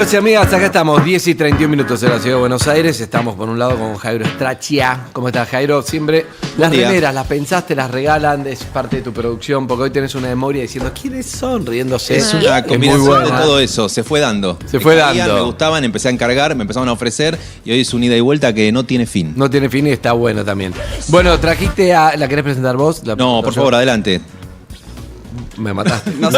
Amigos y amigas, acá estamos, 10 y 31 minutos en la ciudad de Buenos Aires. Estamos por un lado con Jairo Strachia. ¿Cómo estás, Jairo? Siempre las remeras, las pensaste, las regalan, es parte de tu producción, porque hoy tenés una memoria diciendo ¿quiénes son? Riéndose. Es una combinación de todo eso, se fue dando. Me gustaban, empecé a encargar, me empezaban a ofrecer y hoy es un ida y vuelta que no tiene fin. No tiene fin y está bueno también. Bueno, trajiste a... ¿La querés presentar vos? No, por favor, adelante. Me mataste. No,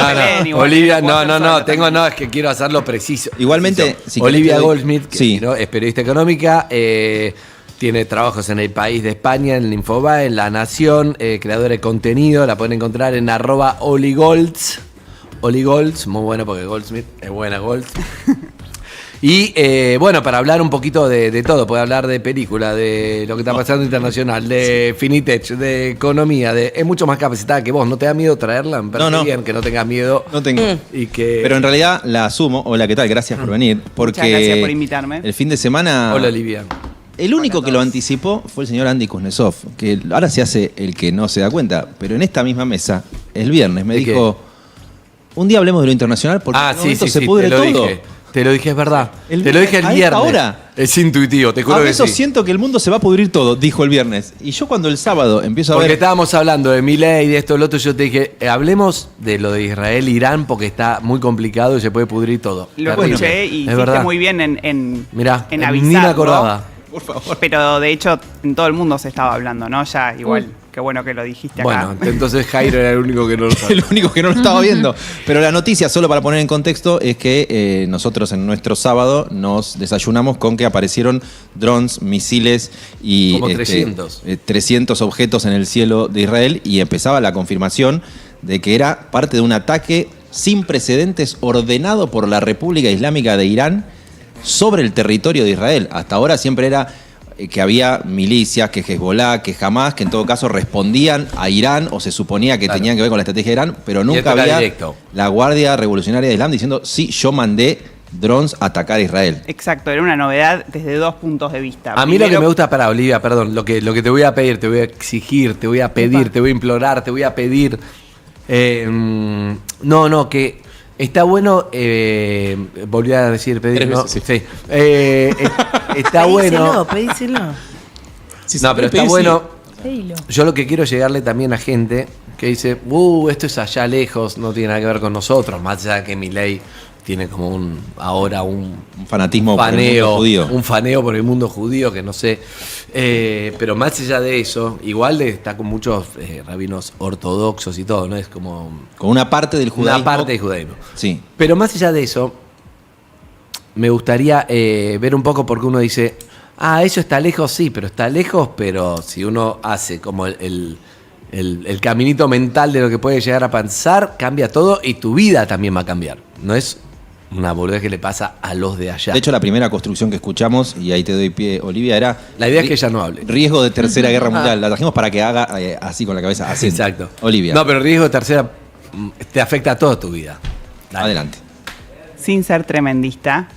Olivia, no, es que quiero hacerlo preciso. Igualmente, si Olivia Goldsmith, que sí, es periodista económica, tiene trabajos en El País de España, en el Infobae, en La Nación, creadora de contenido, la pueden encontrar en @oligolds. Oligolds, muy bueno porque Goldsmith es buena Golds. Y bueno, para hablar un poquito de todo, puede hablar de película, de lo que está pasando internacional, de Finitech, de economía, es mucho más capacitada que vos. ¿No te da miedo traerla? Me parece bien que no tengas miedo. No tengo. Y que... Pero en realidad la asumo. Hola, ¿qué tal? Gracias por venir. Porque muchas gracias por invitarme. El fin de semana... Hola, Olivia. El único que lo anticipó fue el señor Andy Kuznetsov, que ahora se hace el que no se da cuenta, pero en esta misma mesa, el viernes, me dijo, un día hablemos de lo internacional porque se pudre todo. Dije. Te lo dije, es verdad. Te lo dije el viernes. Ahora. Es intuitivo, te juro que sí. Siento que el mundo se va a pudrir todo, dijo el viernes. Y yo cuando el sábado empiezo a ver... Porque estábamos hablando de Milei, de esto, lo otro, yo te dije, hablemos de lo de Israel-Irán porque está muy complicado y se puede pudrir todo. Lo escuché y hiciste muy bien en avisarlo. Ni me acordaba. Por favor. Pero de hecho en todo el mundo se estaba hablando, ¿no? Ya igual, qué bueno que lo dijiste acá. Bueno, entonces Jairo era el único que no lo sabía. El único que no lo estaba viendo. Pero la noticia, solo para poner en contexto, es que nosotros en nuestro sábado nos desayunamos con que aparecieron drones, misiles y... Como 300. 300 objetos en el cielo de Israel y empezaba la confirmación de que era parte de un ataque sin precedentes ordenado por la República Islámica de Irán sobre el territorio de Israel. Hasta ahora siempre era que había milicias, que Hezbollah, que Hamas, que en todo caso respondían a Irán o se suponía que tenían que ver con la estrategia de Irán, pero nunca había la Guardia Revolucionaria de Islam diciendo, sí, yo mandé drones a atacar a Israel. Exacto, era una novedad desde dos puntos de vista. A mí lo que me gusta para Olivia, perdón, lo que te voy a pedir, te voy a exigir, te voy a pedir, te voy a implorar, te voy a pedir, que... Está bueno, volví a decir pedir, ¿no? Sí. Está bueno. Pedíselo. No, pero está bueno. Yo lo que quiero es llegarle también a gente que dice, esto es allá lejos, no tiene nada que ver con nosotros, más allá de que Milei tiene como un fanatismo por el mundo judío. Un faneo por el mundo judío, que no sé. Pero más allá de eso, igual está con muchos rabinos ortodoxos y todo, ¿no? Es como... Con una parte del judaísmo. Una parte del judaísmo. Sí. Pero más allá de eso, me gustaría ver un poco porque uno dice, eso está lejos, sí, pero está lejos, pero si uno hace como el caminito mental de lo que puede llegar a pensar, cambia todo y tu vida también va a cambiar. No es una boludez que le pasa a los de allá. De hecho, la primera construcción que escuchamos, y ahí te doy pie, Olivia, era... La idea es que ella no hable. Riesgo de tercera guerra mundial. La trajimos para que haga así con la cabeza. Así. Exacto. Olivia. No, pero riesgo de tercera te afecta a toda tu vida. Dale. Adelante. Sin ser tremendista,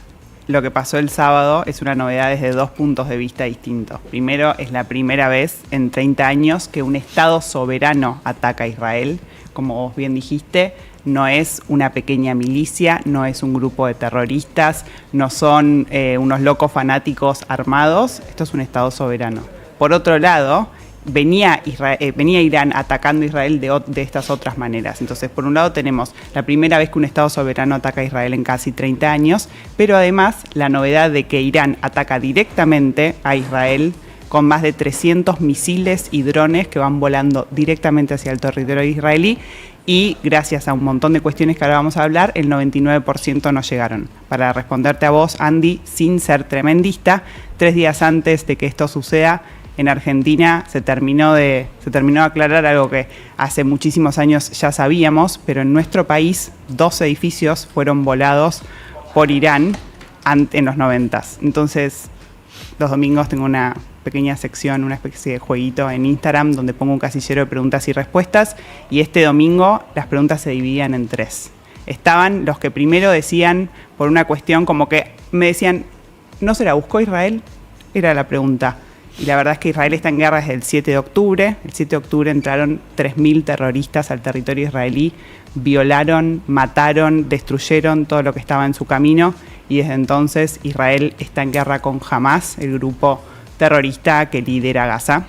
lo que pasó el sábado es una novedad desde dos puntos de vista distintos. Primero, es la primera vez en 30 años que un Estado soberano ataca a Israel. Como vos bien dijiste, no es una pequeña milicia, no es un grupo de terroristas, no son unos locos fanáticos armados, esto es un Estado soberano. Por otro lado, venía Irán atacando a Israel de estas otras maneras. Entonces, por un lado tenemos la primera vez que un Estado soberano ataca a Israel en casi 30 años, pero además la novedad de que Irán ataca directamente a Israel con más de 300 misiles y drones que van volando directamente hacia el territorio israelí y gracias a un montón de cuestiones que ahora vamos a hablar, el 99% no llegaron. Para responderte a vos, Andy, sin ser tremendista, 3 días antes de que esto suceda, en Argentina se terminó de aclarar algo que hace muchísimos años ya sabíamos, pero en nuestro país 2 edificios fueron volados por Irán en los 90s. Entonces, los domingos tengo una pequeña sección, una especie de jueguito en Instagram donde pongo un casillero de preguntas y respuestas y este domingo las preguntas se dividían en 3. Estaban los que primero decían, por una cuestión como que me decían, ¿no se la buscó Israel? Era la pregunta. Y la verdad es que Israel está en guerra desde el 7 de octubre. El 7 de octubre entraron 3.000 terroristas al territorio israelí, violaron, mataron, destruyeron todo lo que estaba en su camino y desde entonces Israel está en guerra con Hamas, el grupo terrorista que lidera Gaza.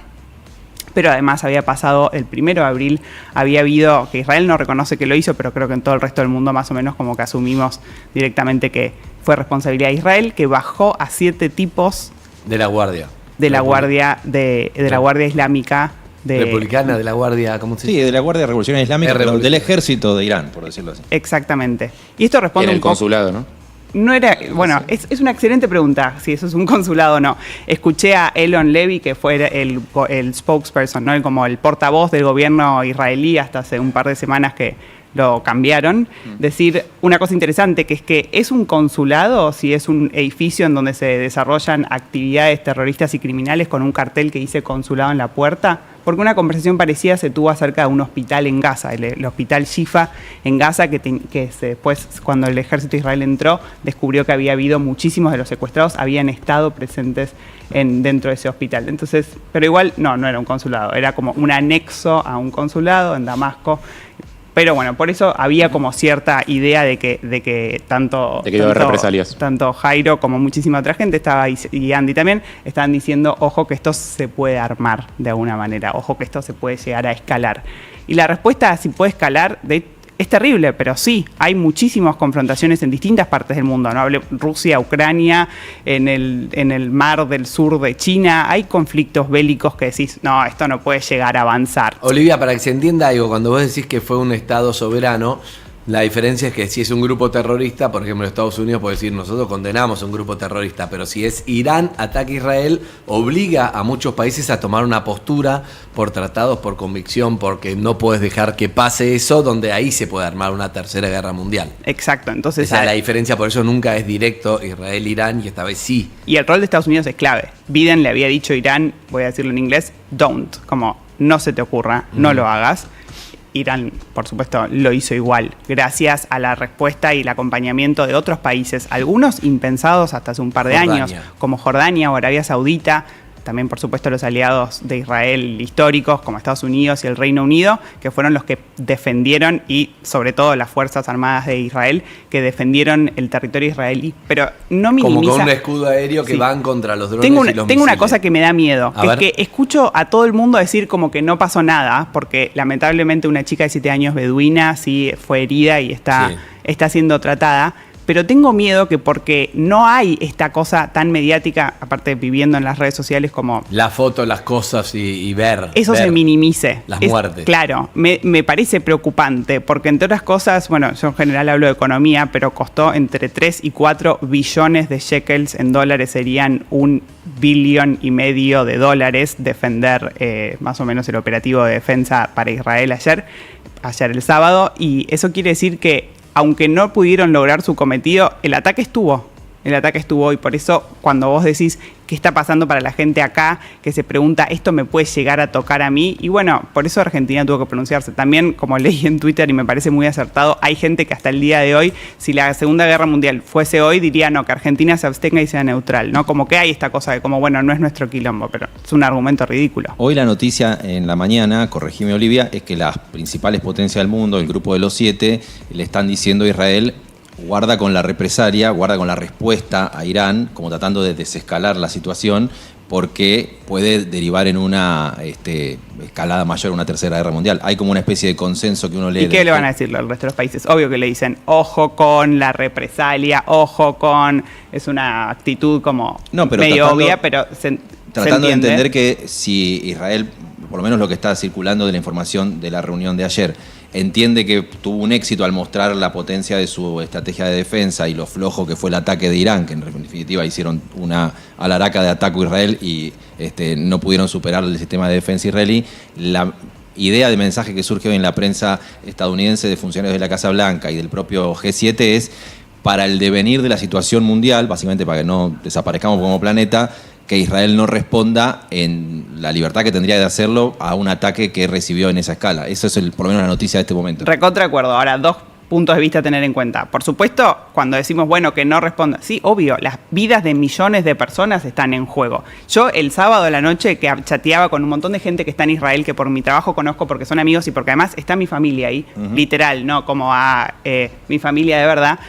Pero además había pasado el 1 de abril, había habido, que Israel no reconoce que lo hizo, pero creo que en todo el resto del mundo más o menos como que asumimos directamente que fue responsabilidad de Israel, que bajó a 7 tipos De la Guardia. de la Guardia la Guardia Islámica Republicana, de la Guardia, ¿cómo se dice? Sí, de la Guardia Revolucionaria Islámica, pero del Revolucionaria. ejército de Irán, por decirlo así. Exactamente. Y esto responde En el un poco. consulado, ¿no? No era, bueno, es una excelente pregunta, si eso es un consulado o no. Escuché a Elon Levy, que fue el spokesperson, ¿no? Como el portavoz del gobierno israelí hasta hace un par de semanas que lo cambiaron, decir una cosa interesante, que es que es un consulado, si es un edificio en donde se desarrollan actividades terroristas y criminales con un cartel que dice consulado en la puerta, porque una conversación parecida se tuvo acerca de un hospital en Gaza, el hospital Shifa en Gaza, que después, cuando el ejército de Israel entró, descubrió que había habido muchísimos de los secuestrados, habían estado presentes dentro de ese hospital. Entonces, pero igual, no era un consulado, era como un anexo a un consulado en Damasco. Pero bueno, por eso había como cierta idea de que tanto De que iba a haber represalias. tanto Jairo como muchísima otra gente y Andy también estaban diciendo, ojo que esto se puede armar de alguna manera, ojo que esto se puede llegar a escalar. Y la respuesta a si puede escalar es terrible, pero sí, hay muchísimas confrontaciones en distintas partes del mundo, ¿no? Rusia, Ucrania, en el mar del sur de China, hay conflictos bélicos que decís, no, esto no puede llegar a avanzar. Olivia, para que se entienda algo, cuando vos decís que fue un Estado soberano, la diferencia es que si es un grupo terrorista, por ejemplo, Estados Unidos puede decir, nosotros condenamos a un grupo terrorista, pero si es Irán, ataca a Israel, obliga a muchos países a tomar una postura por tratados, por convicción, porque no puedes dejar que pase eso, donde ahí se puede armar una tercera guerra mundial. Exacto, entonces... Esa es la diferencia, por eso nunca es directo Israel-Irán, y esta vez sí. Y el rol de Estados Unidos es clave. Biden le había dicho a Irán, voy a decirlo en inglés, don't, como no se te ocurra, no lo hagas. Irán, por supuesto, lo hizo igual, gracias a la respuesta y el acompañamiento de otros países, algunos impensados hasta hace un par de años, como Jordania o Arabia Saudita, también por supuesto los aliados de Israel históricos como Estados Unidos y el Reino Unido, que fueron los que defendieron, y sobre todo las Fuerzas Armadas de Israel, que defendieron el territorio israelí, pero no minimiza... Como con un escudo aéreo que Sí. van contra los drones Tengo y los una misiles. cosa que me da miedo, A que es ver. que escucho a todo el mundo decir como que no pasó nada, porque lamentablemente una chica de 7 años beduina sí fue herida y está siendo tratada, pero tengo miedo que porque no hay esta cosa tan mediática, aparte viviendo en las redes sociales como... La foto, las cosas y ver. Eso ver se minimice. las muertes. Claro, me parece preocupante, porque entre otras cosas, bueno, yo en general hablo de economía, pero costó entre 3 y 4 billones de shekels, en dólares serían $1,5 billion de dólares, defender más o menos el operativo de defensa para Israel ayer el sábado, y eso quiere decir que aunque no pudieron lograr su cometido, el ataque estuvo, y por eso cuando vos decís qué está pasando para la gente acá, que se pregunta, ¿esto me puede llegar a tocar a mí? Y bueno, por eso Argentina tuvo que pronunciarse. También, como leí en Twitter y me parece muy acertado, hay gente que hasta el día de hoy, si la Segunda Guerra Mundial fuese hoy, diría no, que Argentina se abstenga y sea neutral, ¿no? Como que hay esta cosa de como, bueno, no es nuestro quilombo, pero es un argumento ridículo. Hoy la noticia en la mañana, corregime Olivia, es que las principales potencias del mundo, el grupo de los 7, le están diciendo a Israel, guarda con la represalia, guarda con la respuesta a Irán, como tratando de desescalar la situación, porque puede derivar en una escalada mayor, una tercera guerra mundial. Hay como una especie de consenso que uno lee. ¿Y qué le van a decir al resto de los países? Obvio que le dicen, ojo con la represalia, ojo con... Es una actitud como medio obvia, pero tratando de entiende. entender que si Israel, por lo menos lo que está circulando de la información de la reunión de ayer, entiende que tuvo un éxito al mostrar la potencia de su estrategia de defensa y lo flojo que fue el ataque de Irán, que en definitiva hicieron una alaraca de ataque a Israel y no pudieron superar el sistema de defensa israelí. La idea de mensaje que surge hoy en la prensa estadounidense de funcionarios de la Casa Blanca y del propio G7 es, para el devenir de la situación mundial, básicamente para que no desaparezcamos como planeta, que Israel no responda en la libertad que tendría de hacerlo a un ataque que recibió en esa escala. Eso es por lo menos la noticia de este momento. Recontra de acuerdo. Ahora, 2 puntos de vista a tener en cuenta. Por supuesto, cuando decimos, bueno, que no responda, sí, obvio, las vidas de millones de personas están en juego. Yo el sábado a la noche que chateaba con un montón de gente que está en Israel, que por mi trabajo conozco porque son amigos y porque además está mi familia ahí, literal, ¿no? Como a mi familia de verdad.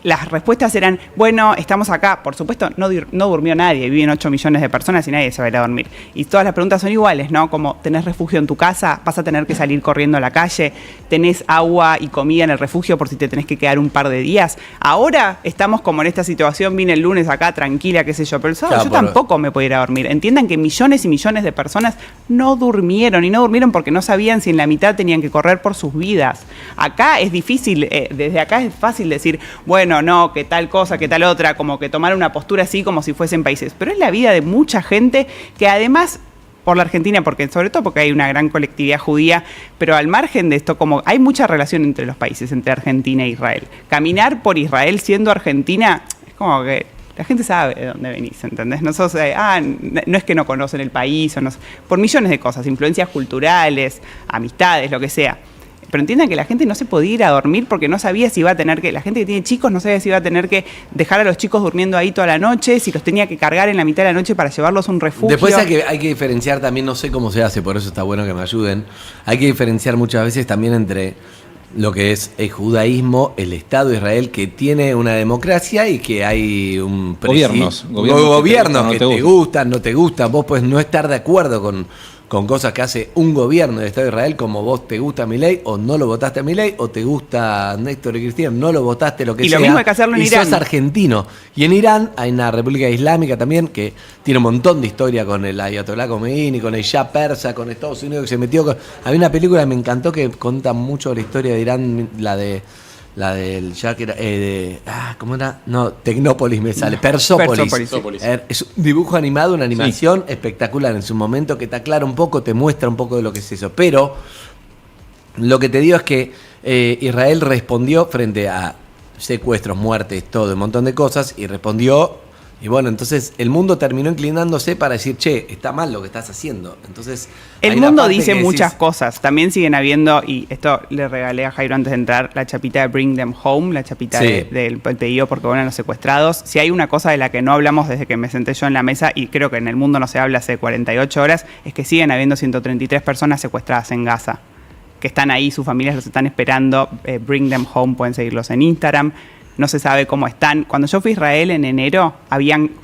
las respuestas eran, bueno, estamos acá. Por supuesto, no durmió nadie, viven 8 millones de personas y nadie se va a ir a dormir. Y todas las preguntas son iguales, ¿no? Como, ¿tenés refugio en tu casa? ¿Vas a tener que salir corriendo a la calle? ¿Tenés agua y comida en el refugio por si te tenés que quedar un par de días? Ahora estamos como en esta situación, vine el lunes acá tranquila, qué sé yo, pero el sábado yo tampoco me puedo ir a dormir. Entiendan que millones y millones de personas no durmieron, y no durmieron porque no sabían si en la mitad tenían que correr por sus vidas. Acá es difícil, desde acá es fácil decir, bueno, no, que tal cosa, que tal otra, como que tomar una postura así como si fuesen países. Pero es la vida de mucha gente que además, por la Argentina, porque sobre todo porque hay una gran colectividad judía, pero al margen de esto, como hay mucha relación entre los países, entre Argentina e Israel. Caminar por Israel siendo Argentina es como que la gente sabe de dónde venís, ¿entendés? No sos, no es que no conocen el país, o no, por millones de cosas, influencias culturales, amistades, lo que sea. Pero entiendan que la gente no se podía ir a dormir porque no sabía si iba a tener que, la gente que tiene chicos no sabía si iba a tener que dejar a los chicos durmiendo ahí toda la noche, si los tenía que cargar en la mitad de la noche para llevarlos a un refugio. Después hay que diferenciar también, no sé cómo se hace, por eso está bueno que me ayuden, hay que diferenciar muchas veces también entre lo que es el judaísmo, el Estado de Israel, que tiene una democracia y que hay un gobiernos que te gustan, no te gustan. Vos puedes no estar de acuerdo con cosas que hace un gobierno del Estado de Israel, como vos te gusta Milei o no lo votaste a Milei, o te gusta Néstor y Cristina, no lo votaste, lo que sea. Y lo mismo hay que hacerlo en Irán. Y sos argentino. Y en Irán hay una república islámica también que tiene un montón de historia con el Ayatollah Khomeini, con el Shah persa, con Estados Unidos que se metió con... Había una película que me encantó que cuenta mucho la historia de Irán, la del ya que era ¿cómo era? No, Tecnópolis me sale, Persópolis. Es un dibujo animado, una animación espectacular en su momento que te aclara un poco, te muestra un poco de lo que es eso. Pero lo que te digo es que Israel respondió frente a secuestros, muertes, todo, un montón de cosas, y respondió. Y bueno, entonces el mundo terminó inclinándose para decir, che, está mal lo que estás haciendo. Entonces el mundo dice muchas cosas. También siguen habiendo, y esto le regalé a Jairo antes de entrar, la chapita de Bring Them Home, la chapita del pedido porque van a los secuestrados. Si hay una cosa de la que no hablamos desde que me senté yo en la mesa, y creo que en el mundo no se habla hace 48 horas, es que siguen habiendo 133 personas secuestradas en Gaza, que están ahí, sus familias los están esperando. Bring Them Home, pueden seguirlos en Instagram. No se sabe cómo están. Cuando yo fui a Israel en enero,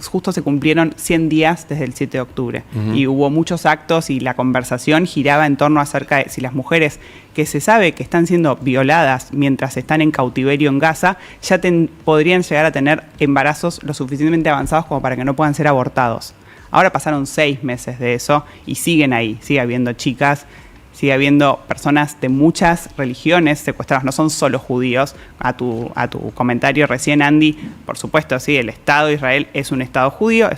justo se cumplieron 100 días desde el 7 de octubre. Uh-huh. Y hubo muchos actos y la conversación giraba en torno acerca de si las mujeres que se sabe que están siendo violadas mientras están en cautiverio en Gaza, ya podrían llegar a tener embarazos lo suficientemente avanzados como para que no puedan ser abortados. Ahora pasaron 6 meses de eso y siguen ahí. Sigue habiendo chicas, sigue habiendo personas de muchas religiones secuestradas, no son solo judíos. A tu comentario recién, Andy, por supuesto, sí, el Estado de Israel es un Estado judío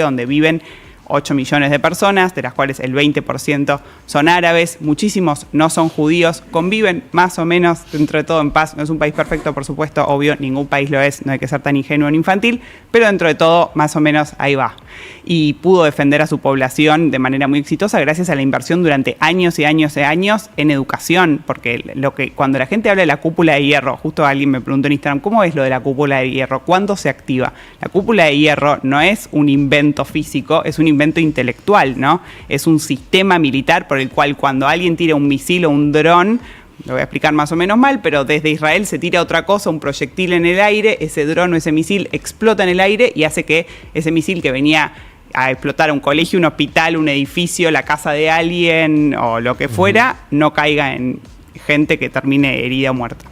donde viven 8 millones de personas, de las cuales el 20% son árabes, muchísimos no son judíos, conviven más o menos dentro de todo en paz. No es un país perfecto, por supuesto, obvio, ningún país lo es, no hay que ser tan ingenuo ni infantil, pero dentro de todo más o menos ahí va. Y pudo defender a su población de manera muy exitosa gracias a la inversión durante años y años y años en educación, porque cuando la gente habla de la cúpula de hierro, justo alguien me preguntó en Instagram, ¿cómo es lo de la cúpula de hierro? ¿Cuándo se activa? La cúpula de hierro no es un invento físico, es un invento intelectual, ¿no? Es un sistema militar por el cual cuando alguien tira un misil o un dron, lo voy a explicar más o menos mal, pero desde Israel se tira otra cosa, un proyectil en el aire, ese dron o ese misil explota en el aire y hace que ese misil que venía a explotar un colegio, un hospital, un edificio, la casa de alguien o lo que fuera, no caiga en gente que termine herida o muerta.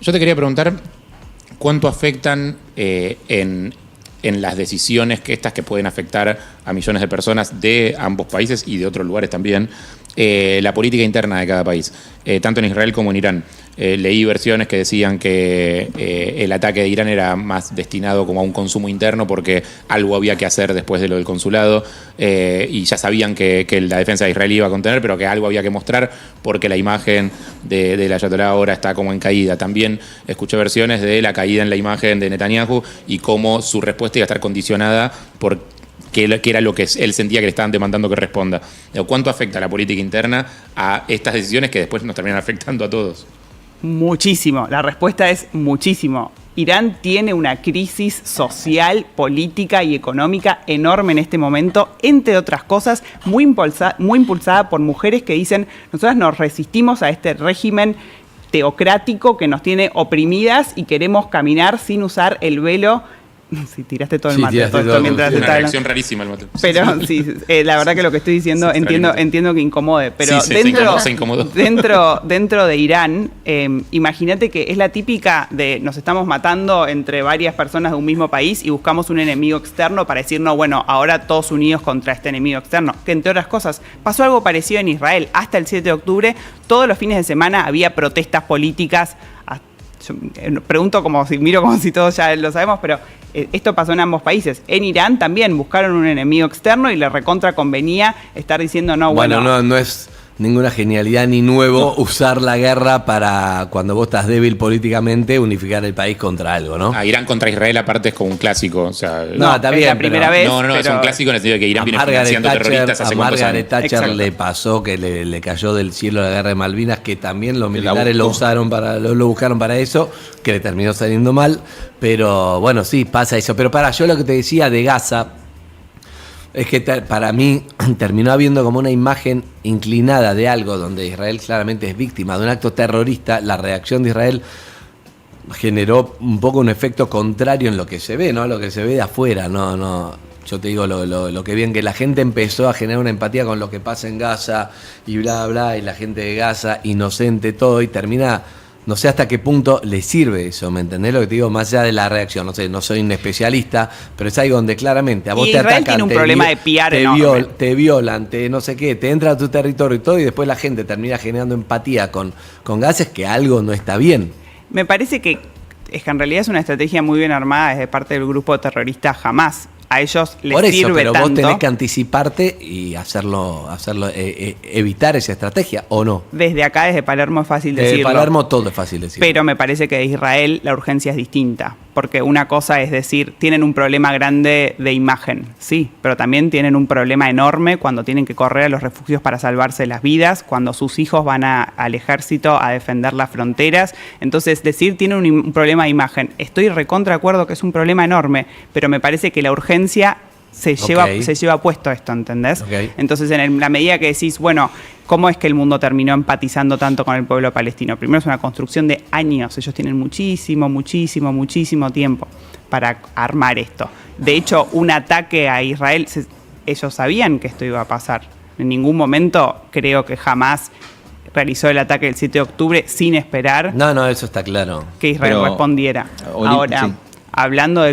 Yo te quería preguntar cuánto afectan en las decisiones que pueden afectar a millones de personas de ambos países y de otros lugares también, la política interna de cada país, tanto en Israel como en Irán. Leí versiones que decían que el ataque de Irán era más destinado como a un consumo interno porque algo había que hacer después de lo del consulado, y ya sabían que la defensa de Israel iba a contener, pero que algo había que mostrar porque la imagen de la Ayatollah ahora está como en caída. También escuché versiones de la caída en la imagen de Netanyahu y cómo su respuesta iba a estar condicionada por que era lo que él sentía que le estaban demandando que responda. ¿Cuánto afecta la política interna a estas decisiones que después nos terminan afectando a todos? Muchísimo. La respuesta es muchísimo. Irán tiene una crisis social, política y económica enorme en este momento, entre otras cosas, muy impulsada por mujeres que dicen, nosotras nos resistimos a este régimen teocrático que nos tiene oprimidas y queremos caminar sin usar el velo. Si tiraste todo el mate, tiraste todo esto todo. mientras Es una está reacción rarísima el mate. pero sí, la verdad que lo que estoy diciendo Sí, entiendo que incomode, pero Sí, se incomodó. dentro de Irán, imagínate que es la típica de nos estamos matando entre varias personas de un mismo país y buscamos un enemigo externo para decir, no, bueno, ahora todos unidos contra este enemigo externo, que entre otras cosas pasó algo parecido en Israel. Hasta el 7 de octubre, todos los fines de semana había protestas políticas. Yo pregunto miro como si todos ya lo sabemos, pero esto pasó en ambos países. En Irán también buscaron un enemigo externo y le recontra convenía estar diciendo Bueno, no es ninguna genialidad ni nuevo usar la guerra para, cuando vos estás débil políticamente, unificar el país contra algo, ¿no? Irán contra Israel aparte es como un clásico. O sea, No, está es bien, la primera vez. no, es un clásico en el sentido de que Irán viene financiando terroristas hace a cuántos Margaret años. Thatcher Exacto. le pasó que le cayó del cielo la guerra de Malvinas, que también los la militares lo buscó. usaron lo buscaron para eso, que le terminó saliendo mal. Pero bueno, sí, pasa eso. Pero yo lo que te decía de Gaza es que para mí terminó habiendo como una imagen inclinada de algo donde Israel claramente es víctima de un acto terrorista. La reacción de Israel generó un poco un efecto contrario en lo que se ve, ¿no? Lo que se ve de afuera, no. Yo te digo lo que vi en que la gente empezó a generar una empatía con lo que pasa en Gaza y bla, bla, y la gente de Gaza, inocente todo, y termina, no sé hasta qué punto le sirve eso, ¿me entendés lo que te digo? Más allá de la reacción, no sé, no soy un especialista, pero es algo donde claramente a vos Y te Israel atacan, tiene un problema de PR enorme. te violan, te no sé qué, te entra a tu territorio y todo, y después la gente termina generando empatía con Gaza, es que algo no está bien. Me parece que en realidad es una estrategia muy bien armada desde parte del grupo terrorista Hamas. A ellos les Por eso, sirve pero tanto. vos tenés que anticiparte y evitar esa estrategia, ¿o no? Desde acá, desde Palermo, es fácil Desde decirlo. Palermo todo es fácil decirlo. Pero me parece que de Israel la urgencia es distinta. Porque una cosa es decir, tienen un problema grande de imagen, sí, pero también tienen un problema enorme cuando tienen que correr a los refugios para salvarse las vidas, cuando sus hijos van al ejército a defender las fronteras. Entonces, decir tienen un problema de imagen. Estoy recontra de acuerdo que es un problema enorme, pero me parece que la urgencia se lleva puesto esto, ¿entendés? Ok. Entonces, en la medida que decís, bueno, ¿cómo es que el mundo terminó empatizando tanto con el pueblo palestino? Primero es una construcción de años. Ellos tienen muchísimo tiempo para armar esto. De hecho, un ataque a Israel, ellos sabían que esto iba a pasar. En ningún momento creo que jamás realizó el ataque del 7 de octubre sin esperar No, eso está claro. que Israel Pero, respondiera. Oli, Ahora, sí. hablando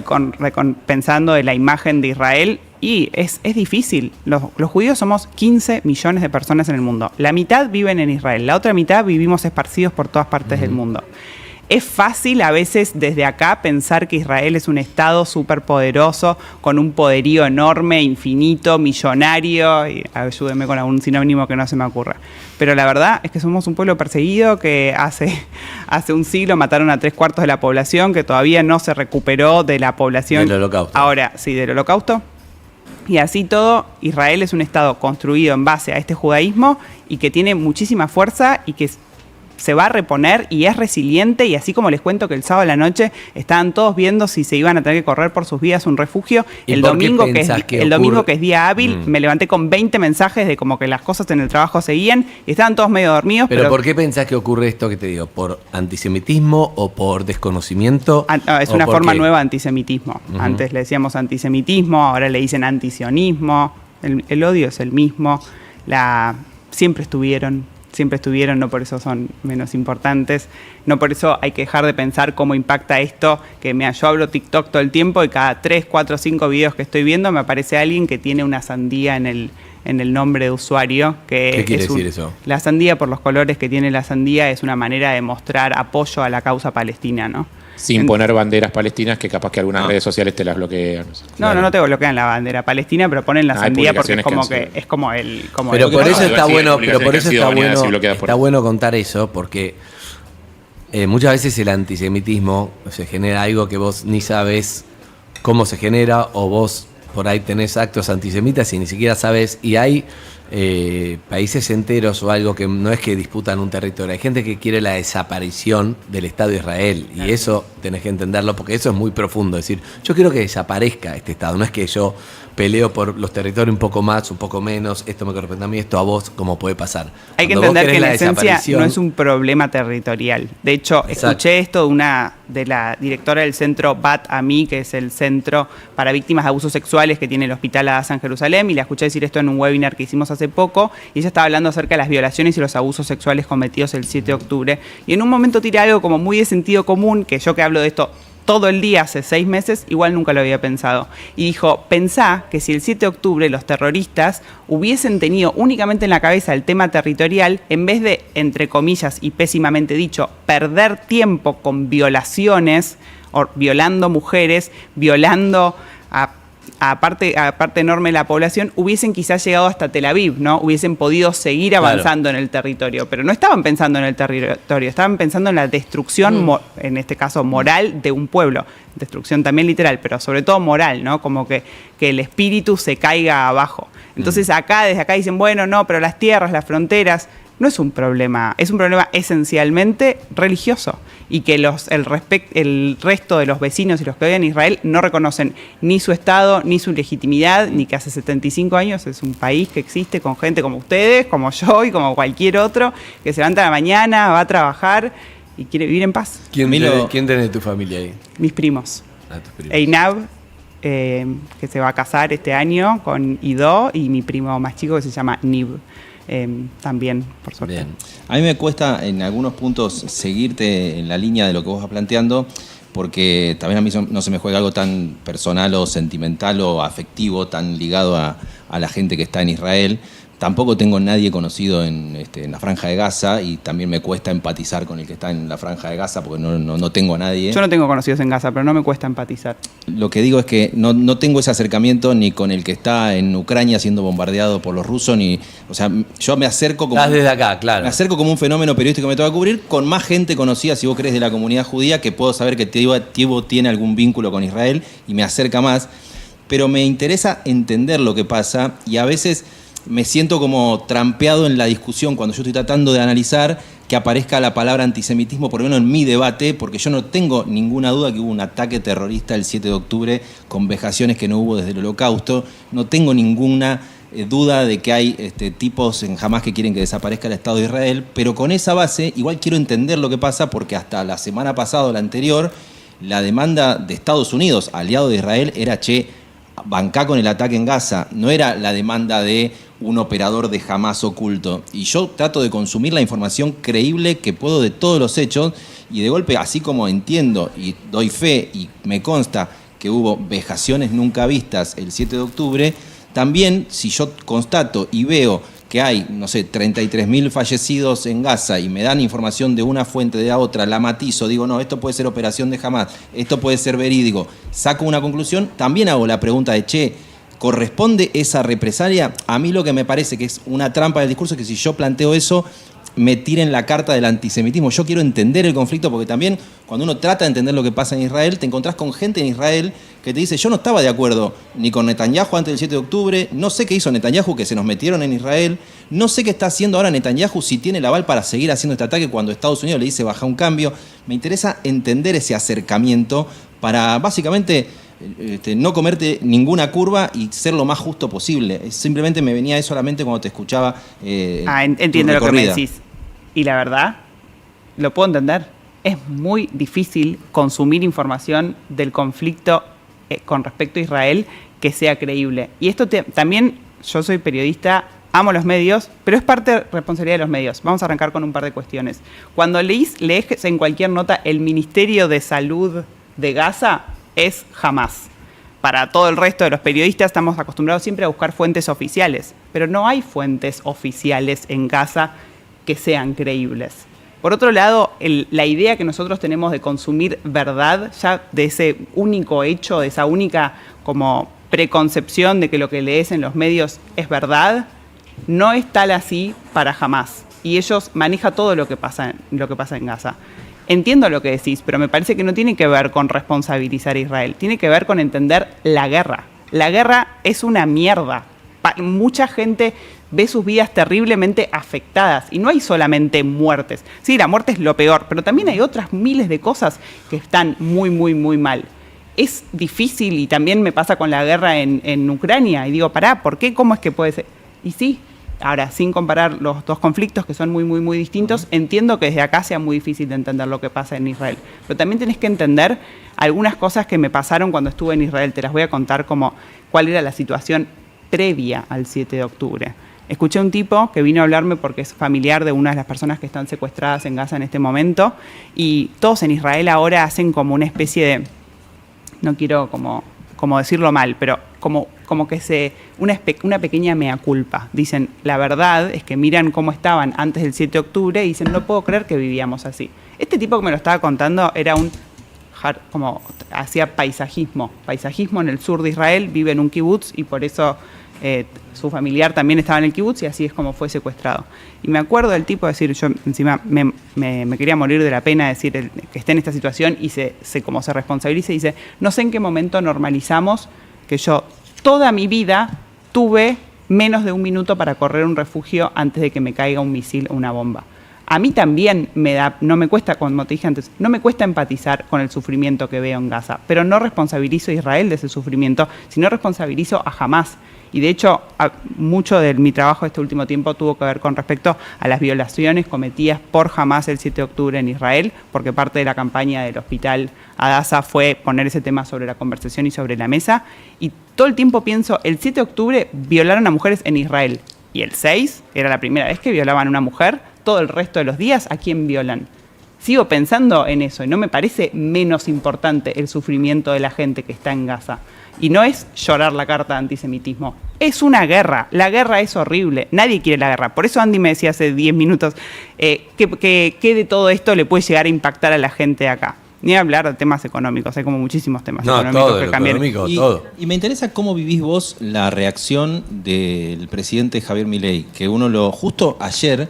pensando de la imagen de Israel, y es difícil. Los judíos somos 15 millones de personas en el mundo. La mitad viven en Israel, la otra mitad vivimos esparcidos por todas partes del mundo. Es fácil a veces desde acá pensar que Israel es un estado superpoderoso, con un poderío enorme, infinito, millonario, y ayúdenme con algún sinónimo que no se me ocurra. Pero la verdad es que somos un pueblo perseguido que hace un siglo mataron a 3/4 de la población, que todavía no se recuperó de la población. Del Holocausto. Ahora, sí, del Holocausto. Y así todo, Israel es un estado construido en base a este judaísmo y que tiene muchísima fuerza y que se va a reponer y es resiliente. Y así como les cuento que el sábado a la noche estaban todos viendo si se iban a tener que correr por sus vidas a un refugio, ¿Y el por qué domingo pensás que domingo ocurre? que es día hábil, me levanté con 20 mensajes de como que las cosas en el trabajo seguían y estaban todos medio dormidos. Pero ¿por qué pensás que ocurre esto que te digo? ¿Por antisemitismo o por desconocimiento? Es ¿O una por forma qué? nueva de antisemitismo. Antes le decíamos antisemitismo, ahora le dicen antisionismo. El odio es el mismo. Siempre estuvieron, no por eso son menos importantes. No por eso hay que dejar de pensar cómo impacta esto. Yo hablo TikTok todo el tiempo y cada 3, 4, 5 videos que estoy viendo me aparece alguien que tiene una sandía en el nombre de usuario. ¿Qué quiere decir eso? La sandía, por los colores que tiene la sandía, es una manera de mostrar apoyo a la causa palestina, ¿no? Sin poner banderas palestinas que capaz que algunas redes sociales te las bloquean. No te bloquean la bandera palestina, pero ponen la Hay sandía porque es publicaciones como que es como el Pero el- por eso pasa? está Sí, bueno, publicaciones pero por que eso han sido baneadas y bloqueadas por está eso. bueno contar eso, porque muchas veces el antisemitismo se genera algo que vos ni sabes cómo se genera, o vos por ahí tenés actos antisemitas y ni siquiera sabes, y hay países enteros o algo que no es que disputan un territorio, hay gente que quiere la desaparición del Estado de Israel y eso tenés que entenderlo porque eso es muy profundo, es decir, yo quiero que desaparezca este Estado, no es que yo peleo por los territorios un poco más, un poco menos, esto me corresponde a mí, esto a vos, como puede pasar. Hay que Cuando vos entender que querés en esencia desaparición- no es un problema territorial. De hecho, Exacto. escuché esto de la directora del centro Bat Ami, que es el centro para víctimas de abusos sexuales que tiene el Hospital Adasa en Jerusalén, y la escuché decir esto en un webinar que hicimos hace poco, y ella estaba hablando acerca de las violaciones y los abusos sexuales cometidos el 7 de octubre, y en un momento tiré algo como muy de sentido común, que yo que hablo de esto todo el día hace 6 meses, igual nunca lo había pensado. Y dijo, pensá que si el 7 de octubre los terroristas hubiesen tenido únicamente en la cabeza el tema territorial, en vez de, entre comillas y pésimamente dicho, perder tiempo con violaciones, o violando mujeres, violando a parte enorme de la población, hubiesen quizás llegado hasta Tel Aviv, ¿no? Hubiesen podido seguir avanzando en el territorio, pero no estaban pensando en el territorio, estaban pensando en la destrucción, en este caso moral, de un pueblo. Destrucción también literal, pero sobre todo moral, ¿no? Como que el espíritu se caiga abajo. Entonces desde acá dicen, bueno, no, pero las tierras, las fronteras, no es un problema, es un problema esencialmente religioso y que el resto de los vecinos y los que viven en Israel no reconocen ni su Estado, ni su legitimidad, ni que hace 75 años es un país que existe con gente como ustedes, como yo y como cualquier otro, que se levanta a la mañana, va a trabajar y quiere vivir en paz. ¿Quién Milo- tenés de tu familia ahí? Mis primos. Tus primos. Einab, que se va a casar este año con Ido, y mi primo más chico que se llama Nib. También, por suerte. Bien. A mí me cuesta en algunos puntos seguirte en la línea de lo que vos vas planteando, porque también a mí no se me juega algo tan personal o sentimental o afectivo, tan ligado a la gente que está en Israel. Tampoco tengo nadie conocido en la Franja de Gaza y también me cuesta empatizar con el que está en la Franja de Gaza porque no tengo a nadie. Yo no tengo conocidos en Gaza, pero no me cuesta empatizar. Lo que digo es que no tengo ese acercamiento ni con el que está en Ucrania siendo bombardeado por los rusos, o sea, yo me acerco como... Estás desde acá, claro. Me acerco como un fenómeno periodístico que me toca cubrir con más gente conocida, si vos querés, de la comunidad judía, que puedo saber que Tibo tiene algún vínculo con Israel y me acerca más. Pero me interesa entender lo que pasa y a veces me siento como trampeado en la discusión cuando yo estoy tratando de analizar que aparezca la palabra antisemitismo, por lo menos en mi debate, porque yo no tengo ninguna duda que hubo un ataque terrorista el 7 de octubre con vejaciones que no hubo desde el Holocausto. No tengo ninguna duda de que hay tipos en Hamás que quieren que desaparezca el Estado de Israel, pero con esa base igual quiero entender lo que pasa porque hasta la semana pasada o la anterior la demanda de Estados Unidos, aliado de Israel, era bancá con el ataque en Gaza, no era la demanda de un operador de Hamás oculto. Y yo trato de consumir la información creíble que puedo de todos los hechos y de golpe, así como entiendo y doy fe y me consta que hubo vejaciones nunca vistas el 7 de octubre, también si yo constato y veo que hay, 33.000 fallecidos en Gaza y me dan información de una fuente de la otra, la matizo, digo, no, esto puede ser operación de Hamás, esto puede ser verídico, saco una conclusión, también hago la pregunta de, ¿corresponde esa represalia? A mí lo que me parece que es una trampa del discurso es que si yo planteo eso, me tiren la carta del antisemitismo. Yo quiero entender el conflicto porque también cuando uno trata de entender lo que pasa en Israel, te encontrás con gente en Israel que te dice, yo no estaba de acuerdo ni con Netanyahu antes del 7 de octubre, no sé qué hizo Netanyahu que se nos metieron en Israel, no sé qué está haciendo ahora Netanyahu si tiene el aval para seguir haciendo este ataque cuando Estados Unidos le dice baja un cambio. Me interesa entender ese acercamiento para básicamente no comerte ninguna curva y ser lo más justo posible. Simplemente me venía eso a la mente cuando te escuchaba. Entiendo lo que me decís. Y la verdad, lo puedo entender. Es muy difícil consumir información del conflicto con respecto a Israel que sea creíble. Y esto también, yo soy periodista, amo los medios, pero es parte de responsabilidad de los medios. Vamos a arrancar con un par de cuestiones. Cuando lees en cualquier nota el Ministerio de Salud de Gaza, es Hamás. Para todo el resto de los periodistas estamos acostumbrados siempre a buscar fuentes oficiales, pero no hay fuentes oficiales en Gaza que sean creíbles. Por otro lado, la idea que nosotros tenemos de consumir verdad, ya de ese único hecho, de esa única como preconcepción de que lo que lees en los medios es verdad, no es tal así para Hamás. Y ellos manejan todo lo que pasa en Gaza. Entiendo lo que decís, pero me parece que no tiene que ver con responsabilizar a Israel, tiene que ver con entender la guerra. La guerra es una mierda. Mucha gente ve sus vidas terriblemente afectadas. Y no hay solamente muertes. Sí, la muerte es lo peor, pero también hay otras miles de cosas que están muy, muy, muy mal. Es difícil, y también me pasa con la guerra en Ucrania. Y digo, pará, ¿por qué? ¿Cómo es que puede ser? Y sí, ahora, sin comparar los dos conflictos que son muy, muy, muy distintos, entiendo que desde acá sea muy difícil de entender lo que pasa en Israel. Pero también tenés que entender algunas cosas que me pasaron cuando estuve en Israel. Te las voy a contar como cuál era la situación previa al 7 de octubre. Escuché a un tipo que vino a hablarme porque es familiar de una de las personas que están secuestradas en Gaza en este momento, y todos en Israel ahora hacen como una especie de, no quiero como decirlo mal, pero como que una pequeña mea culpa. Dicen, la verdad es que miran cómo estaban antes del 7 de octubre y dicen, no puedo creer que vivíamos así. Este tipo que me lo estaba contando era como hacía paisajismo en el sur de Israel, vive en un kibutz y por eso su familiar también estaba en el kibutz y así es como fue secuestrado. Y me acuerdo del tipo decir, yo encima me quería morir de la pena decir que esté en esta situación y como se responsabiliza y dice, no sé en qué momento normalizamos que yo toda mi vida tuve menos de un minuto para correr un refugio antes de que me caiga un misil o una bomba. A mí también no me cuesta, como te dije antes, no me cuesta empatizar con el sufrimiento que veo en Gaza, pero no responsabilizo a Israel de ese sufrimiento, sino responsabilizo a Hamás. Y de hecho, mucho de mi trabajo este último tiempo tuvo que ver con respecto a las violaciones cometidas por Hamás el 7 de octubre en Israel, porque parte de la campaña del hospital Hadassah fue poner ese tema sobre la conversación y sobre la mesa. Y todo el tiempo pienso, el 7 de octubre violaron a mujeres en Israel. Y el 6 era la primera vez que violaban a una mujer. Todo el resto de los días, ¿a quién violan? Sigo pensando en eso y no me parece menos importante el sufrimiento de la gente que está en Gaza. Y no es llorar la carta de antisemitismo, es una guerra. La guerra es horrible, nadie quiere la guerra. Por eso Andy me decía hace 10 minutos que de todo esto le puede llegar a impactar a la gente de acá. Ni hablar de temas económicos, hay como muchísimos temas económicos todo que cambian. todo. Y me interesa cómo vivís vos la reacción del presidente Javier Milei, que uno lo justo ayer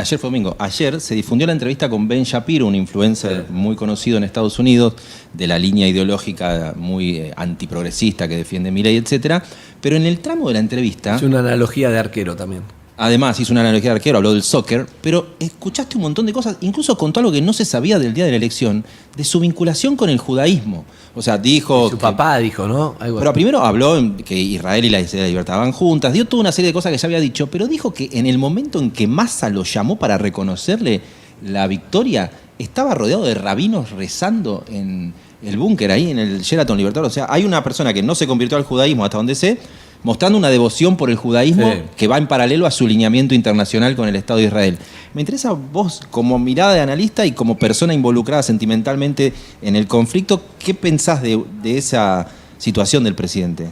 fue domingo. Ayer se difundió la entrevista con Ben Shapiro, un influencer muy conocido en Estados Unidos, de la línea ideológica muy antiprogresista que defiende Milei, etcétera. Pero en el tramo de la entrevista... Es una analogía de arquero también. Además, hizo una analogía de arquero, habló del soccer, pero escuchaste un montón de cosas, incluso contó algo que no se sabía del día de la elección, de su vinculación con el judaísmo. O sea, dijo... Su papá dijo, ¿no? Pero primero habló que Israel y la Isla de la Libertad van juntas, dio toda una serie de cosas que ya había dicho, pero dijo que en el momento en que Massa lo llamó para reconocerle la victoria, estaba rodeado de rabinos rezando en el búnker ahí, en el Sheraton Libertador. O sea, hay una persona que no se convirtió al judaísmo hasta donde sé, mostrando una devoción por el judaísmo que va en paralelo a su lineamiento internacional con el Estado de Israel. Me interesa vos, como mirada de analista y como persona involucrada sentimentalmente en el conflicto, ¿qué pensás de esa situación del presidente?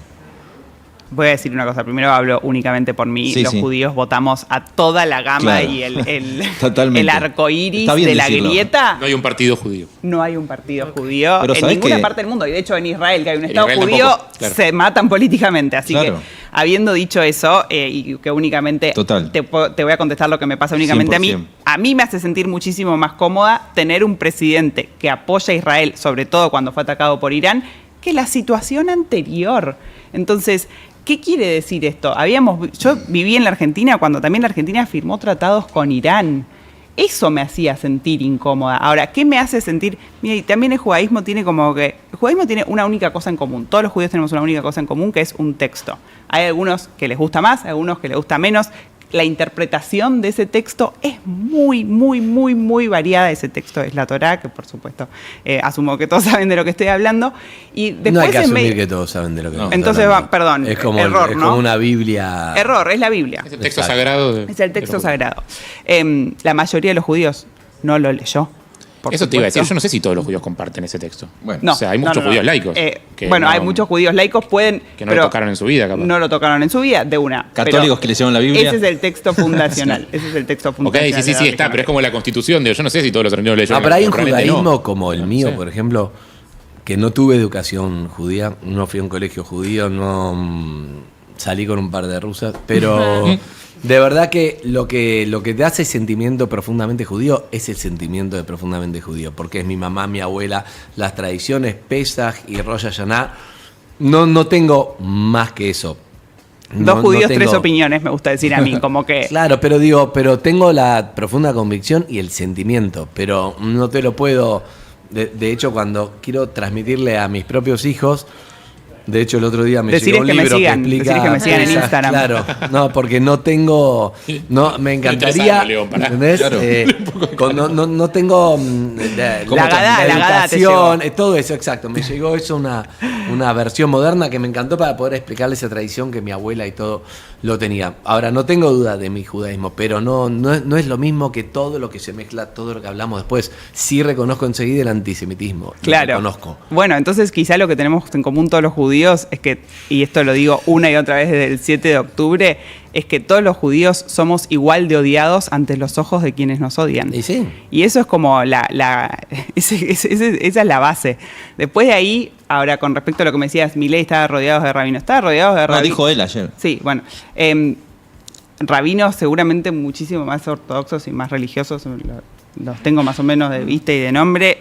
Voy a decir una cosa, primero hablo únicamente por mí, los judíos votamos a toda la gama y el arco iris de la grieta. No hay un partido judío. No hay un partido judío pero en ninguna parte del mundo. Y de hecho en Israel, que hay un Estado judío, tampoco, se matan políticamente. Así que, habiendo dicho eso, y que únicamente te voy a contestar lo que me pasa únicamente 100%. A mí me hace sentir muchísimo más cómoda tener un presidente que apoya a Israel, sobre todo cuando fue atacado por Irán, que la situación anterior. Entonces, ¿qué quiere decir esto? Yo viví en la Argentina cuando también la Argentina firmó tratados con Irán. Eso me hacía sentir incómoda. Ahora, ¿qué me hace sentir? Mira, y también el judaísmo tiene una única cosa en común. Todos los judíos tenemos una única cosa en común, que es un texto. Hay algunos que les gusta más, algunos que les gusta menos. La interpretación de ese texto es muy, muy, muy, muy variada. Ese texto es la Torá, que por supuesto asumo que todos saben de lo que estoy hablando. Y después no hay que asumir que todos saben de lo que estoy hablando. Entonces, perdón, es como error, es ¿no? como una Biblia. Error, es la Biblia. Es el texto sagrado. Es el texto sagrado. La mayoría de los judíos no lo leyó. Eso te iba a decir, yo no sé si todos los judíos comparten ese texto. Bueno, no, o sea, hay muchos judíos laicos. Hay muchos judíos laicos que no lo tocaron en su vida, capaz. No lo tocaron en su vida, de una. Católicos que leyeron la Biblia. Ese es el texto fundacional. Ese es el texto fundacional. Ok, sí, está, pero es como la Constitución. Yo no sé si todos los argentinos leyeron. Pero hay un judaísmo como el mío, por ejemplo, que no tuve educación judía, no fui a un colegio judío, no salí con un par de rusas, pero... De verdad que lo que te hace sentimiento profundamente judío es el sentimiento de profundamente judío, porque es mi mamá, mi abuela, las tradiciones Pesaj y Rosh Hashanah. No tengo más que eso. Dos no judíos, tengo- tres opiniones, me gusta decir a mí, como que... Claro, pero tengo la profunda convicción y el sentimiento, pero no te lo puedo. De hecho, cuando quiero transmitirle a mis propios hijos, de hecho el otro día me Decirles llegó un que me libro sigan, que explica. decirles que me sigan en Instagram. Claro, no, porque no tengo, no, me encantaría, Rechazalo, León, pará. ¿entendés? Claro. No tengo La Gadá te educación, todo eso, exacto. Me llegó eso una versión moderna que me encantó para poder explicarle esa tradición que mi abuela y todo lo tenía. Ahora, no tengo duda de mi judaísmo, pero no es lo mismo que todo lo que se mezcla, todo lo que hablamos después. Sí reconozco enseguida el antisemitismo. Claro. Lo reconozco. Bueno, entonces quizá lo que tenemos en común todos los judíos es que, y esto lo digo una y otra vez desde el 7 de octubre, es que todos los judíos somos igual de odiados ante los ojos de quienes nos odian. Y sí. Y eso es como esa es la base. Después de ahí, ahora con respecto a lo que me decías, Milei estaba rodeado de rabinos. Estaba rodeado de No, rabinos. dijo él ayer. Sí, bueno. Rabinos seguramente muchísimo más ortodoxos y más religiosos, los tengo más o menos de vista y de nombre,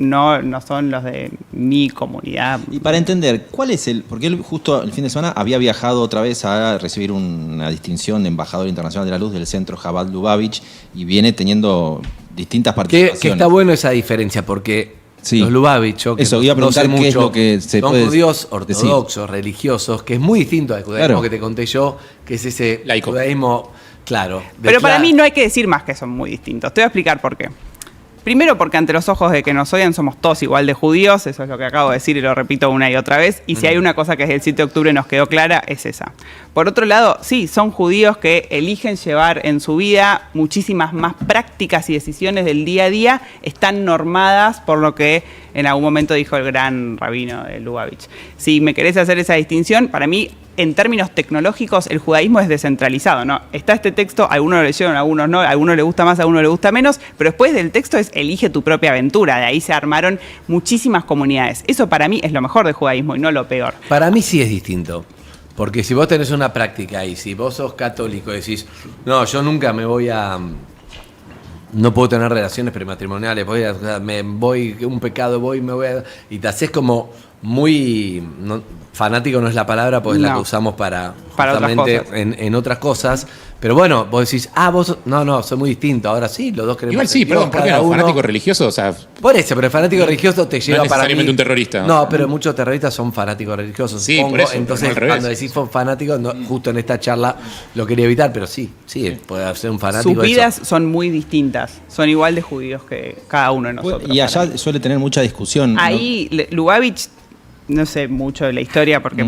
no son los de mi comunidad. Y para entender, ¿cuál es el...? Porque él justo el fin de semana había viajado otra vez a recibir una distinción de embajador internacional de la luz del centro Chabad Lubavitch y viene teniendo distintas Que participaciones. está bueno esa diferencia, porque Sí. los Lubavitch, yo que Eso, iba a preguntar sé qué es mucho, lo que se son puede judíos decir. ortodoxos, religiosos, que es muy distinto al judaísmo Claro. que te conté yo, que es ese Laico. judaísmo, claro. Pero para mí no hay que decir más que son muy distintos. Te voy a explicar por qué. Primero porque ante los ojos de que nos odian somos todos igual de judíos, eso es lo que acabo de decir y lo repito una y otra vez, y si hay una cosa que desde el 7 de octubre nos quedó clara, es esa. Por otro lado, sí, son judíos que eligen llevar en su vida muchísimas más prácticas y decisiones del día a día, están normadas por lo que en algún momento dijo el gran rabino de Lubavitch. Si me querés hacer esa distinción, para mí, en términos tecnológicos, el judaísmo es descentralizado, ¿no? Está este texto, algunos lo leyeron, algunos no, a algunos le gusta más, a algunos le gusta menos, pero después del texto es elige tu propia aventura, de ahí se armaron muchísimas comunidades. Eso para mí es lo mejor del judaísmo y no lo peor. Para mí sí es distinto. Porque si vos tenés una práctica y si vos sos católico y decís, no, yo nunca me voy a... No puedo tener relaciones prematrimoniales, un pecado, me voy a... Y te haces como muy... fanático no es la palabra, pues es la No. que usamos para Para otras justamente cosas. en otras cosas. Pero bueno, vos decís, vos... No, soy muy distinto. Ahora sí, los dos queremos... Igual sí, ser Dios, perdón, ¿por qué cada no? uno- Fanático religioso, o sea, Por eso, pero el fanático religioso te lleva es para mí... necesariamente un terrorista. No, pero muchos terroristas son fanáticos religiosos, Sí, supongo. por eso, pero Entonces, no al revés. cuando decís fanático, justo en esta charla lo quería evitar, pero sí, puede ser un fanático. Sus de vidas eso. son muy distintas, son igual de judíos que cada uno de nosotros. Y para mí. allá suele tener mucha discusión. ¿no? Ahí, Lubavitch, no sé mucho de la historia, porque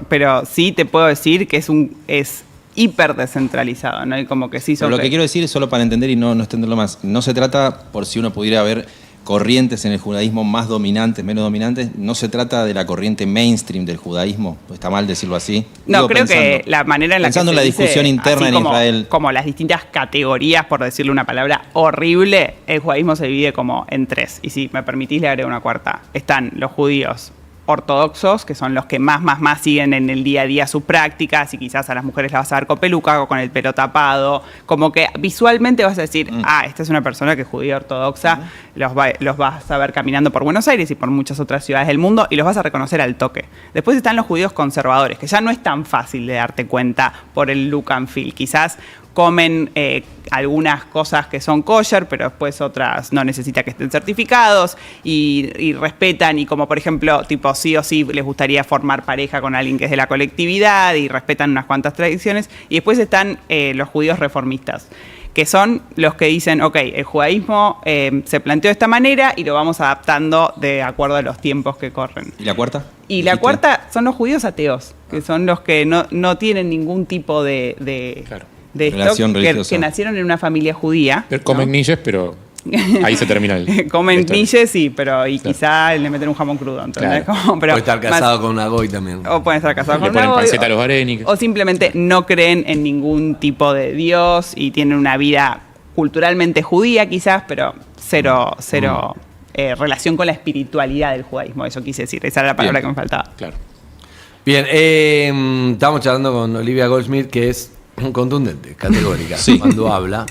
pero sí te puedo decir que es hiper descentralizado, ¿no? Y como que sí Pero son... lo que quiero decir es solo para entender y no extenderlo más. No se trata, por si uno pudiera ver corrientes en el judaísmo más dominantes, menos dominantes, no se trata de la corriente mainstream del judaísmo, pues está mal decirlo así. No, Digo, creo que pensando- la manera en la que pensando en la se dice, discusión interna así en Israel. como las distintas categorías, por decirle una palabra horrible, el judaísmo se divide como en tres. Y si me permitís, le agrego una cuarta. Están los judíos ortodoxos, que son los que más siguen en el día a día sus prácticas, y quizás a las mujeres las vas a ver con peluca o con el pelo tapado, como que visualmente vas a decir, esta es una persona que es judía ortodoxa, los vas a ver caminando por Buenos Aires y por muchas otras ciudades del mundo, y los vas a reconocer al toque. Después están los judíos conservadores, que ya no es tan fácil de darte cuenta por el look and feel, quizás comen algunas cosas que son kosher, pero después otras no necesita que estén certificados y respetan, y como por ejemplo, tipo sí o sí les gustaría formar pareja con alguien que es de la colectividad y respetan unas cuantas tradiciones. Y después están los judíos reformistas, que son los que dicen, ok, el judaísmo se planteó de esta manera y lo vamos adaptando de acuerdo a los tiempos que corren. ¿Y la cuarta? Y la ¿Dijiste? cuarta son los judíos ateos, que son los que no tienen ningún tipo de Claro. de esto, Relación que religiosa. nacieron en una familia judía. Pero comen ¿no? nilles, pero ahí se termina el. Comen la historia. milles, sí, pero y Claro. quizá le meten un jamón crudo. ¿Entendés? Claro. Como, pero Puede estar más- casado con una goy también. o pueden estar casados Le con ponen una panceta a goy, los Varenik. o simplemente no creen en ningún tipo de Dios y tienen una vida culturalmente judía quizás, pero cero relación con la espiritualidad del judaísmo. Eso quise decir, esa era la palabra Bien. que me faltaba. Claro. Bien, estamos charlando con Olivia Goldsmith, que es contundente, categórica Sí. cuando habla.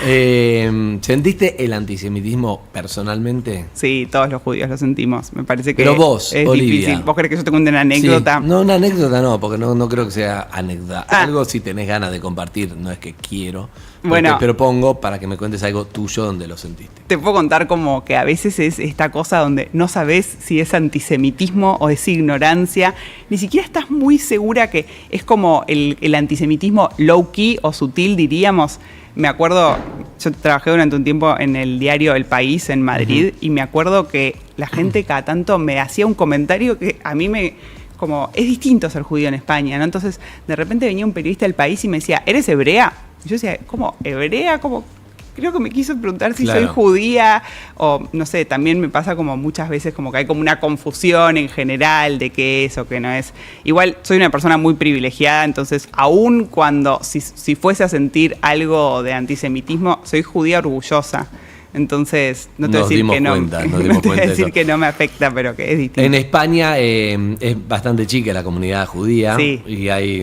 ¿Sentiste el antisemitismo personalmente? Sí, todos los judíos lo sentimos. Me parece que Pero vos, es Olivia. difícil. ¿Vos querés que yo te cuente una anécdota? Sí. No, una anécdota no, porque no creo que sea anécdota. Ah. Algo si tenés ganas de compartir, no es que quiero. Bueno. Te propongo para que me cuentes algo tuyo donde lo sentiste. Te puedo contar como que a veces es esta cosa donde no sabes si es antisemitismo o es ignorancia. Ni siquiera estás muy segura que es como el antisemitismo low-key o sutil, diríamos. Me acuerdo, yo trabajé durante un tiempo en el diario El País en Madrid y me acuerdo que la gente cada tanto me hacía un comentario que a mí como, es distinto ser judío en España, ¿no? Entonces, de repente venía un periodista del País y me decía, ¿eres hebrea? Y yo decía, ¿cómo? ¿Hebrea? ¿Cómo? Creo que me quiso preguntar si Claro. soy judía o no sé, también me pasa como muchas veces como que hay como una confusión en general de qué es o qué no es. Igual soy una persona muy privilegiada, entonces aún cuando si fuese a sentir algo de antisemitismo, soy judía orgullosa. Entonces, no te voy a decir que no, no te voy a decir que no me afecta, pero que es distinto. En España es bastante chica la comunidad judía. Sí. Y hay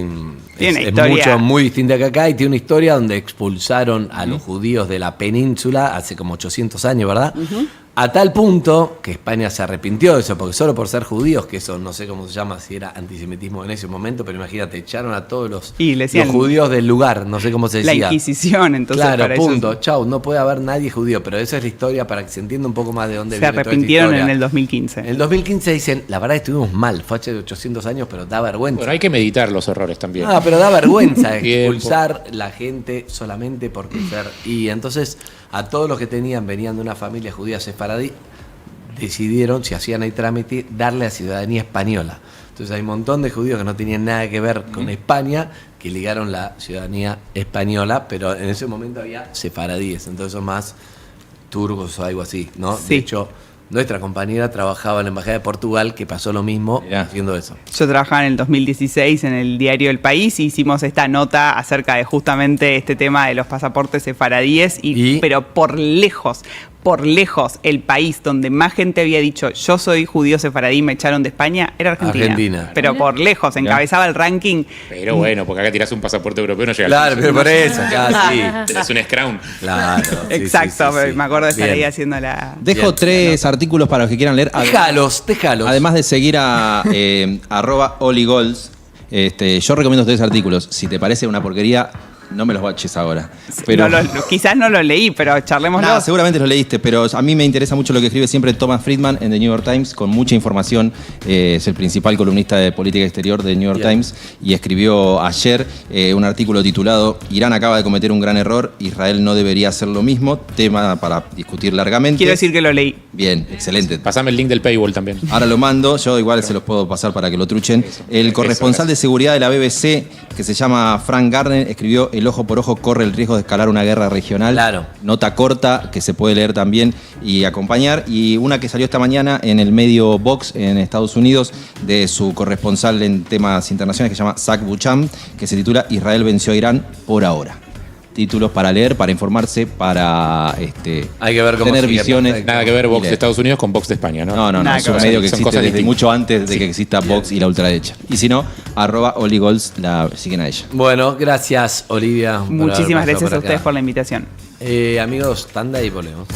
Tiene es historia. mucho, muy distinta que acá. Y tiene una historia donde expulsaron a los judíos de la península hace como 800 años, ¿verdad? A tal punto que España se arrepintió de eso, porque solo por ser judíos, que eso no sé cómo se llama, si era antisemitismo en ese momento, pero imagínate, echaron a todos los decían judíos del lugar, no sé cómo se la decía. Inquisición, entonces Claro, para punto, eso chau, no puede haber nadie judío, pero esa es la historia para que se entienda un poco más de dónde se viene toda esta arrepintieron historia. en el 2015. En el 2015 dicen, la verdad estuvimos mal, fue hace 800 años, pero da vergüenza. Bueno, hay que meditar los errores también. Ah, pero da vergüenza Tiempo. expulsar la gente solamente porque ser. Y entonces a todos los que venían de una familia judía sefaradí, decidieron, si hacían el trámite, darle la ciudadanía española. Entonces hay un montón de judíos que no tenían nada que ver con España, que ligaron la ciudadanía española, pero en ese momento había sefaradíes, entonces son más turcos o algo así, ¿no? Sí. De hecho, nuestra compañera trabajaba en la Embajada de Portugal, que pasó lo mismo Mirá. haciendo eso. Yo trabajaba en el 2016 en el diario El País y hicimos esta nota acerca de justamente este tema de los pasaportes sefaradíes, pero por lejos, el país donde más gente había dicho yo soy judío sefaradí, me echaron de España, era Argentina. Pero por lejos, encabezaba el ranking. Pero bueno, porque acá tirás un pasaporte europeo no llega Claro, al pero por eso, ya sí. Tenés un Scrum. Claro. sí, Exacto, sí, sí, sí. me acuerdo de estar ahí Bien. haciendo la... Dejo Bien. 3 artículos para los que quieran leer. Déjalos. Además de seguir a @oligolds, yo recomiendo 3 artículos. Si te parece una porquería, no me los baches ahora. Pero, quizás no lo leí, pero charlémoslo. no, seguramente lo leíste, pero a mí me interesa mucho lo que escribe siempre Thomas Friedman en The New York Times, con mucha información. Es el principal columnista de política exterior de New York Times y escribió ayer un artículo titulado Irán acaba de cometer un gran error, Israel no debería hacer lo mismo, tema para discutir largamente. Quiero decir que lo leí. Bien, excelente. Pasame el link del paywall también. Ahora lo mando, yo igual se los puedo pasar para que lo truchen. El corresponsal de seguridad de la BBC, que se llama Frank Gardner, escribió El ojo por ojo corre el riesgo de escalar una guerra regional. Claro. Nota corta que se puede leer también y acompañar. Y una que salió esta mañana en el medio Vox en Estados Unidos de su corresponsal en temas internacionales que se llama Zach Bucham, que se titula Israel venció a Irán por ahora. Títulos para leer, para informarse, para Hay que ver cómo tener sigue, visiones. perfecto. Nada que ver Vox Y de Estados Unidos con Vox de España, ¿no? No, Nada es que un ver. medio que Son existe cosas desde distintas. mucho antes de que exista Vox y la ultraderecha. Y si no, @oligolds la siguen a ella. Bueno, gracias, Olivia. por haber Muchísimas pasado gracias por a ustedes acá. por la invitación. Amigos, tanda y volvemos.